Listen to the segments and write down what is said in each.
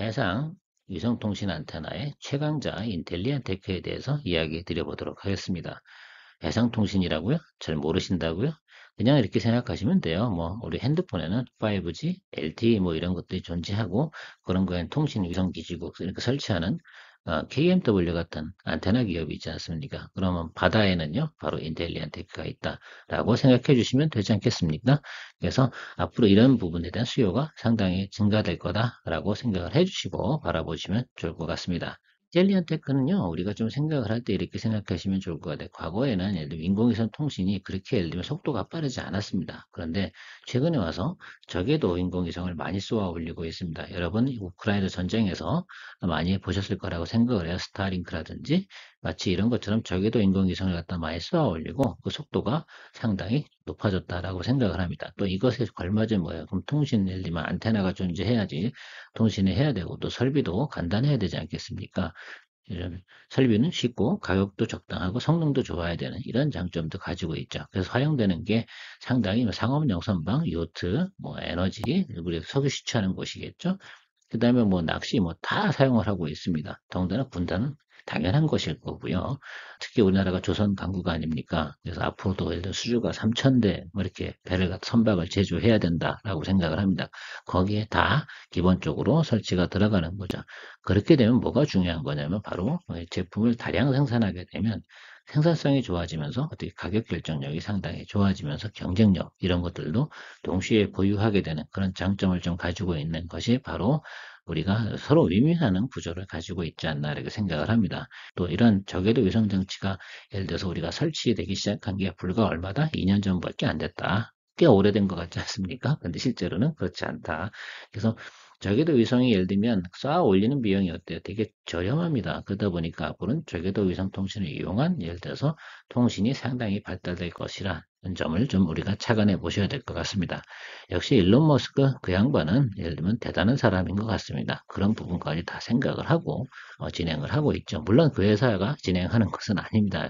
해상 위성통신 안테나의 최강자 인텔리안테크에 대해서 이야기 드려보도록 하겠습니다. 해상통신이라고요? 잘 모르신다고요? 그냥 이렇게 생각하시면 돼요. 우리 핸드폰에는 5G, LTE 이런 것들이 존재하고 그런 거에는 통신 위성기지국 이렇게 설치하는 KMW 같은 안테나 기업이 있지 않습니까? 그러면 바다에는요, 바로 인텔리안테크가 있다라고 생각해 주시면 되지 않겠습니까? 그래서 앞으로 이런 부분에 대한 수요가 상당히 증가될 거다라고 생각을 해 주시고 바라보시면 좋을 것 같습니다. 인텔리안 테크는요, 우리가 좀 생각을 할 때 이렇게 생각하시면 좋을 것 같아요. 과거에는 예를 들면 인공위성 통신이 그렇게 예를 들면 속도가 빠르지 않았습니다. 그런데 최근에 와서 적에도 인공위성을 많이 쏘아 올리고 있습니다. 여러분, 우크라이나 전쟁에서 많이 보셨을 거라고 생각을 해요. 스타링크라든지 마치 이런 것처럼 적에도 인공위성을 갖다 많이 쏘아 올리고 그 속도가 상당히 높아졌다라고 생각을 합니다. 또 이것에 걸맞은 뭐예요? 그럼 통신, 예를 들면 안테나가 존재해야지 통신을 해야 되고 또 설비도 간단해야 되지 않겠습니까? 이런 설비는 쉽고 가격도 적당하고 성능도 좋아야 되는 이런 장점도 가지고 있죠. 그래서 활용되는 게 상당히 상업용 선박, 요트, 에너지, 우리 석유 시추하는 곳이겠죠. 그 다음에 낚시 다 사용을 하고 있습니다. 더군다나 군단은 당연한 것일 거고요. 특히 우리나라가 조선 강국가 아닙니까? 그래서 앞으로도 예를 들어 수주가 3,000대 이렇게 배를 선박을 제조해야 된다라고 생각을 합니다. 거기에 다 기본적으로 설치가 들어가는 거죠. 그렇게 되면 뭐가 중요한 거냐면 바로 제품을 다량 생산하게 되면 생산성이 좋아지면서 어떻게 가격 결정력이 상당히 좋아지면서 경쟁력 이런 것들도 동시에 보유하게 되는 그런 장점을 좀 가지고 있는 것이 바로 우리가 서로 윈윈하는 구조를 가지고 있지 않나 이렇게 생각을 합니다. 또 이런 저궤도 위성 장치가 예를 들어서 우리가 설치되기 시작한 게 불과 얼마다 2년 전밖에 안 됐다. 꽤 오래된 것 같지 않습니까? 근데 실제로는 그렇지 않다. 그래서 저궤도 위성이 예를 들면 쌓아 올리는 비용이 어때요? 되게 저렴합니다. 그러다 보니까 앞으로는 저궤도 위성 통신을 이용한 예를 들어서 통신이 상당히 발달될 것이라는 점을 좀 우리가 착안해 보셔야 될 것 같습니다. 역시 일론 머스크 그 양반은 예를 들면 대단한 사람인 것 같습니다. 그런 부분까지 다 생각을 하고 진행을 하고 있죠. 물론 그 회사가 진행하는 것은 아닙니다.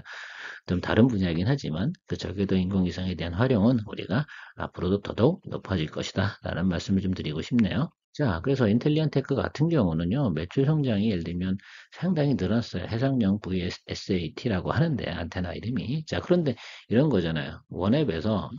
좀 다른 분야이긴 하지만 그 저궤도 인공위성에 대한 활용은 우리가 앞으로도 더더욱 높아질 것이다 라는 말씀을 좀 드리고 싶네요. 자, 그래서 인텔리언 테크 같은 경우는요, 매출 성장이 예를 들면 상당히 늘었어요. 해상용 VSAT라고 하는데, 안테나 이름이. 자, 그런데 이런 거잖아요. 원앱에서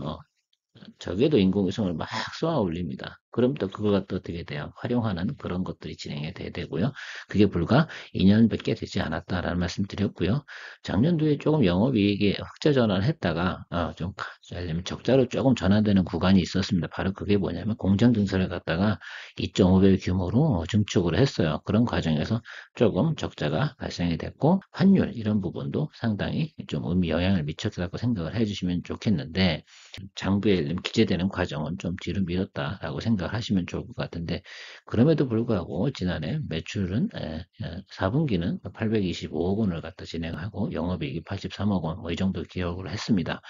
저게도 인공위성을 막 쏘아 올립니다. 그럼 또 그거가 또 어떻게 돼요? 활용하는 그런 것들이 진행이 돼야 되고요. 그게 불과 2년밖에 되지 않았다라는 말씀 드렸고요. 작년도에 조금 영업이익이 흑자 전환을 했다가 좀 예를 들면 적자로 조금 전환되는 구간이 있었습니다. 바로 그게 뭐냐면 공장 증설을 갖다가 2.5배 규모로 증축을 했어요. 그런 과정에서 조금 적자가 발생이 됐고 환율 이런 부분도 상당히 좀 영향을 미쳤다고 생각을 해주시면 좋겠는데 장부에 기재되는 과정은 좀 뒤로 미뤘다라고 생각을 하시면 좋을 것 같은데 그럼에도 불구하고 지난해 매출은 4분기는 825억 원을 갖다 진행하고 영업이익이 83억 원 이 정도 기록을 했습니다.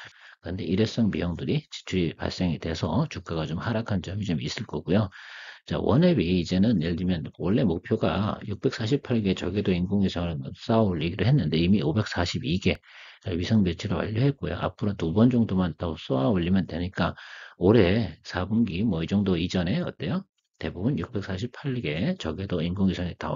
그런데 일회성 비용들이 지출이 발생이 돼서 주가가 좀 하락한 점이 좀 있을 거고요. 자, 원앱이 이제는 예를 들면 원래 목표가 648개 저궤도 인공위성을 쌓아 올리기로 했는데 이미 542개 위성 배치를 완료했고요. 앞으로 2번 정도만 더 쏘아 올리면 되니까 올해 4분기 이 정도 이전에 어때요? 대부분 648개 저궤도 인공위성이 다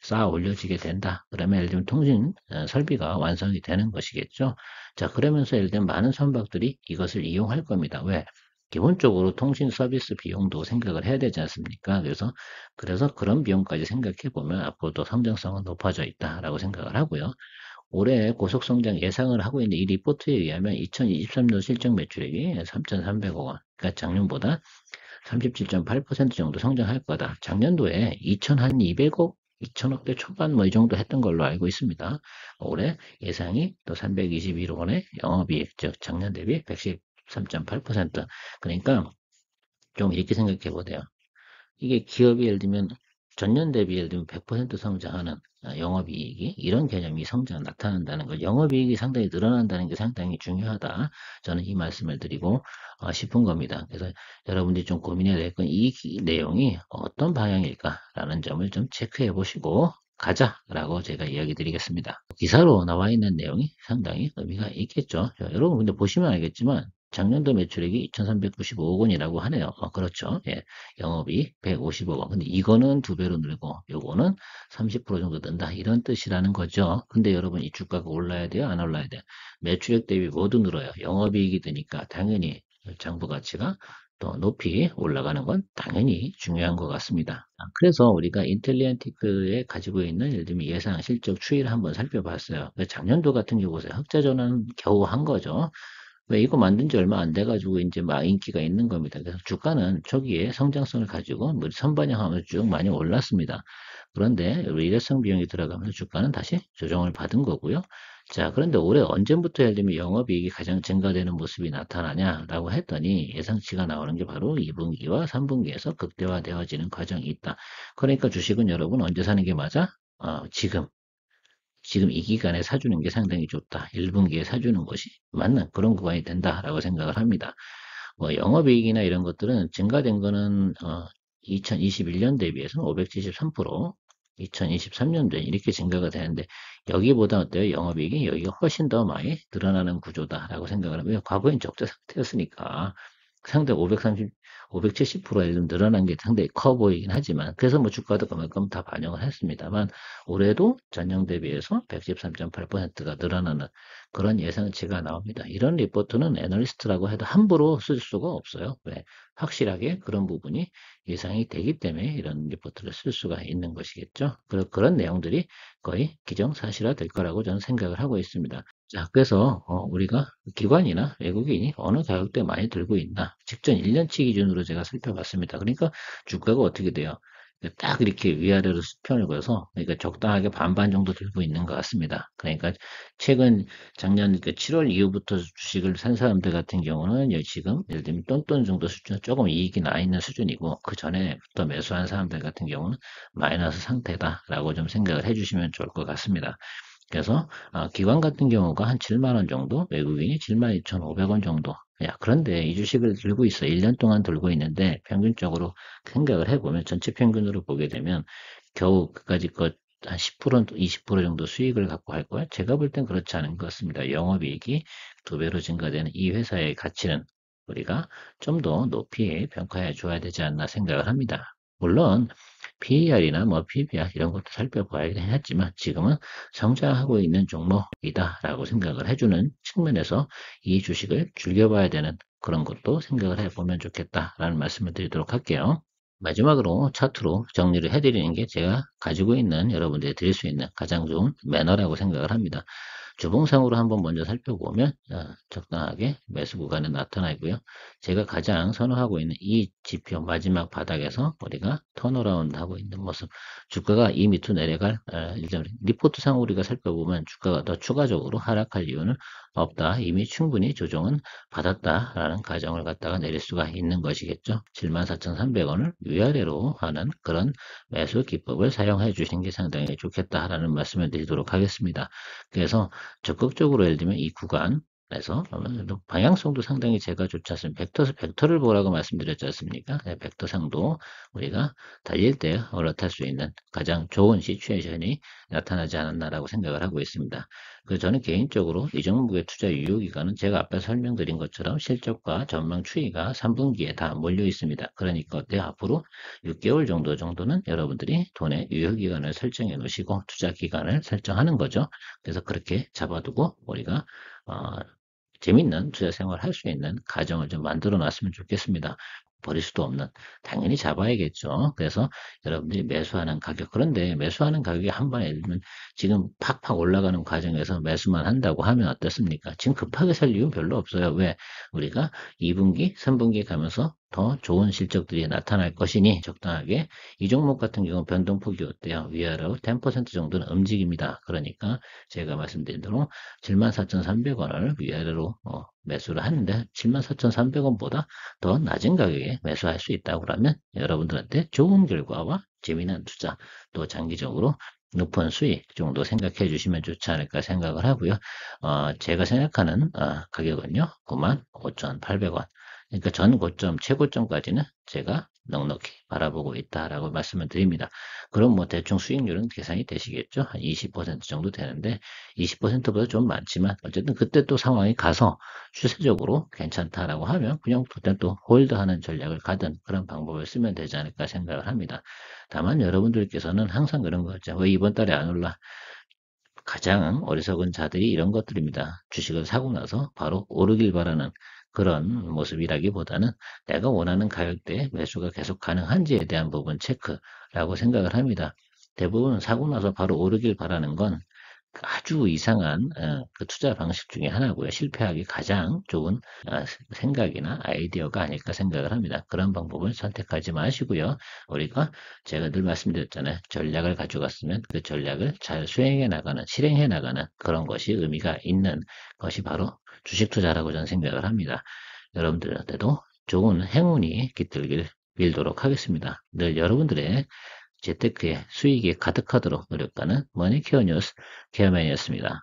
쌓아 올려지게 된다. 그러면 예를 들면 통신 설비가 완성이 되는 것이겠죠. 자, 그러면서 예를 들면 많은 선박들이 이것을 이용할 겁니다. 왜? 기본적으로 통신 서비스 비용도 생각을 해야 되지 않습니까? 그래서 그런 비용까지 생각해 보면 앞으로도 성장성은 높아져 있다라고 생각을 하고요. 올해 고속 성장 예상을 하고 있는 이 리포트에 의하면 2023년 실적 매출액이 3,300억 원, 그러니까 작년보다 37.8% 정도 성장할 거다. 작년도에 2,200억, 2천억대 초반 이 정도 했던 걸로 알고 있습니다. 올해 예상이 또 321억 원의 영업이익, 즉 작년 대비 113.8%. 그러니까 좀 이렇게 생각해 보세요. 이게 기업이 예를 들면 전년 대비 예를 들면 100% 성장하는 영업이익이 이런 개념이 성장 나타난다는 거, 영업이익이 상당히 늘어난다는 게 상당히 중요하다. 저는 이 말씀을 드리고 싶은 겁니다. 그래서 여러분들이 좀 고민해야 될 건 이 내용이 어떤 방향일까라는 점을 좀 체크해 보시고 가자라고 제가 이야기 드리겠습니다. 기사로 나와 있는 내용이 상당히 의미가 있겠죠. 여러분 근데 보시면 알겠지만 작년도 매출액이 2,395억 원이라고 하네요. 그렇죠. 예, 영업이익 150억 원. 근데 이거는 두 배로 늘고 요거는 30% 정도 는다. 이런 뜻이라는 거죠. 근데 여러분 이 주가가 올라야 돼요? 안 올라야 돼요? 매출액 대비 모두 늘어요. 영업이익이 드니까 당연히 장부 가치가 더 높이 올라가는 건 당연히 중요한 것 같습니다. 그래서 우리가 인텔리안티크에 가지고 있는 예를 들면 예상 실적 추이를 한번 살펴봤어요. 작년도 같은 경우 보세요. 흑자 전환 겨우 한 거죠. 왜 이거 만든 지 얼마 안 돼가지고 이제 막 인기가 있는 겁니다. 그래서 주가는 초기에 성장성을 가지고 뭐 선반영하면서 쭉 많이 올랐습니다. 그런데 일회성 비용이 들어가면서 주가는 다시 조정을 받은 거고요. 자, 그런데 올해 언제부터 예를 들면 영업이익이 가장 증가되는 모습이 나타나냐라고 했더니 예상치가 나오는 게 바로 2분기와 3분기에서 극대화되어지는 과정이 있다. 그러니까 주식은 여러분 언제 사는 게 맞아? 지금 이 기간에 사주는 게 상당히 좋다. 1분기에 사주는 것이 맞는 그런 구간이 된다라고 생각을 합니다. 뭐 영업이익이나 이런 것들은 증가된 거는 2021년 대비해서는 573%, 2023년도에 이렇게 증가가 되는데 여기보다 어때요? 영업이익이 여기가 훨씬 더 많이 늘어나는 구조다라고 생각을 하고요. 과거엔 적자 상태였으니까 상대 530, 570%에 좀 늘어난 게 상당히 커 보이긴 하지만 그래서 뭐 주가도 그만큼 다 반영을 했습니다만 올해도 전년 대비해서 113.8%가 늘어나는 그런 예상치가 나옵니다. 이런 리포트는 애널리스트라고 해도 함부로 쓸 수가 없어요. 왜? 확실하게 그런 부분이 예상이 되기 때문에 이런 리포트를 쓸 수가 있는 것이겠죠. 그런 내용들이 거의 기정사실화 될 거라고 저는 생각을 하고 있습니다. 자, 그래서 우리가 기관이나 외국인이 어느 가격대에 많이 들고 있나 직전 1년치 기준으로 제가 살펴봤습니다. 그러니까 주가가 어떻게 돼요? 딱 이렇게 위아래로 수평을 그어서 그러니까 적당하게 반반 정도 들고 있는 것 같습니다. 그러니까 최근 작년 7월 이후부터 주식을 산 사람들 같은 경우는 지금 예를 들면 똔똔 정도 수준 조금 이익이 나 있는 수준이고 그 전에부터 매수한 사람들 같은 경우는 마이너스 상태다라고 좀 생각을 해주시면 좋을 것 같습니다. 그래서 기관 같은 경우가 한 7만 원 정도, 외국인이 7만 2,500원 정도. 야, 그런데 이 주식을 들고 있어. 1년 동안 들고 있는데 평균적으로 생각을 해보면 전체 평균으로 보게 되면 겨우 그까지 한 10%, 20% 정도 수익을 갖고 할 거야. 제가 볼 땐 그렇지 않은 것 같습니다. 영업이익이 두 배로 증가되는 이 회사의 가치는 우리가 좀 더 높이 평가해 줘야 되지 않나 생각을 합니다. 물론 PER이나 뭐 PBR 이런 것도 살펴봐야 하지만 지금은 성장하고 있는 종목이다라고 생각을 해주는 측면에서 이 주식을 즐겨봐야 되는 그런 것도 생각을 해보면 좋겠다라는 말씀을 드리도록 할게요. 마지막으로 차트로 정리를 해드리는 게 제가 가지고 있는 여러분들이 드릴 수 있는 가장 좋은 매너라고 생각을 합니다. 주봉상으로 한번 먼저 살펴보면 적당하게 매수 구간에 나타나고요. 제가 가장 선호하고 있는 이 지표 마지막 바닥에서 우리가 턴어라운드 하고 있는 모습 주가가 이 밑으로 내려갈 일정 리포트상 우리가 살펴보면 주가가 더 추가적으로 하락할 이유는 없다. 이미 충분히 조정은 받았다라는 가정을 갖다가 내릴 수가 있는 것이겠죠. 74,300원을 위아래로 하는 그런 매수 기법을 사용해 주시는 게 상당히 좋겠다라는 말씀을 드리도록 하겠습니다. 그래서 적극적으로 예를 들면 이 구간에서 방향성도 상당히 제가 좋지 않습니다. 벡터를 보라고 말씀드렸지 않습니까? 네, 벡터상도 우리가 달릴 때 올라탈 수 있는 가장 좋은 시츄에이션이 나타나지 않았나라고 생각을 하고 있습니다. 그래서 저는 개인적으로 이 종목의 투자 유효기간은 제가 앞에 설명드린 것처럼 실적과 전망 추이가 3분기에 다 몰려 있습니다. 그러니까 어때요? 앞으로 6개월 정도는 여러분들이 돈의 유효기간을 설정해 놓으시고 투자 기간을 설정하는 거죠. 그래서 그렇게 잡아두고 우리가 어, 재밌는 투자 생활을 할 수 있는 가정을 좀 만들어 놨으면 좋겠습니다. 버릴 수도 없는 당연히 잡아야겠죠. 그래서 여러분들이 매수하는 가격 그런데 매수하는 가격이 한 번에 예를 들면 지금 팍팍 올라가는 과정에서 매수만 한다고 하면 어떻습니까? 지금 급하게 살 이유는 별로 없어요. 왜? 우리가 2분기, 3분기 가면서 더 좋은 실적들이 나타날 것이니 적당하게 이 종목 같은 경우 변동폭이 어때요? 위아래로 10% 정도는 움직입니다. 그러니까 제가 말씀드린 대로 74,300원을 위아래로 매수를 하는데 74,300원보다 더 낮은 가격에 매수할 수 있다고 그러면 여러분들한테 좋은 결과와 재미난 투자 또 장기적으로 높은 수익 정도 생각해 주시면 좋지 않을까 생각을 하고요. 제가 생각하는 가격은요. 95,800원. 그러니까 전 고점, 최고점까지는 제가 넉넉히 바라보고 있다라고 말씀을 드립니다. 그럼 뭐 대충 수익률은 계산이 되시겠죠? 한 20% 정도 되는데 20%보다 좀 많지만 어쨌든 그때 또 상황이 가서 추세적으로 괜찮다라고 하면 그냥 그때 또 홀드하는 전략을 가든 그런 방법을 쓰면 되지 않을까 생각을 합니다. 다만 여러분들께서는 항상 그런 거죠. 왜 이번 달에 안 올라? 가장 어리석은 자들이 이런 것들입니다. 주식을 사고 나서 바로 오르길 바라는 그런 모습이라기보다는 내가 원하는 가격대에 매수가 계속 가능한지에 대한 부분 체크라고 생각을 합니다. 대부분 사고 나서 바로 오르길 바라는 건 아주 이상한 그 투자 방식 중에 하나고요. 실패하기 가장 좋은 생각이나 아이디어가 아닐까 생각을 합니다. 그런 방법을 선택하지 마시고요. 우리가 제가 늘 말씀드렸잖아요. 전략을 가져갔으면 그 전략을 잘 수행해 나가는, 실행해 나가는 그런 것이 의미가 있는 것이 바로 주식 투자라고 저는 생각을 합니다. 여러분들한테도 좋은 행운이 깃들길 빌도록 하겠습니다. 늘 여러분들의 재테크에 수익이 가득하도록 노력하는 머니케어 뉴스 케어맨이었습니다.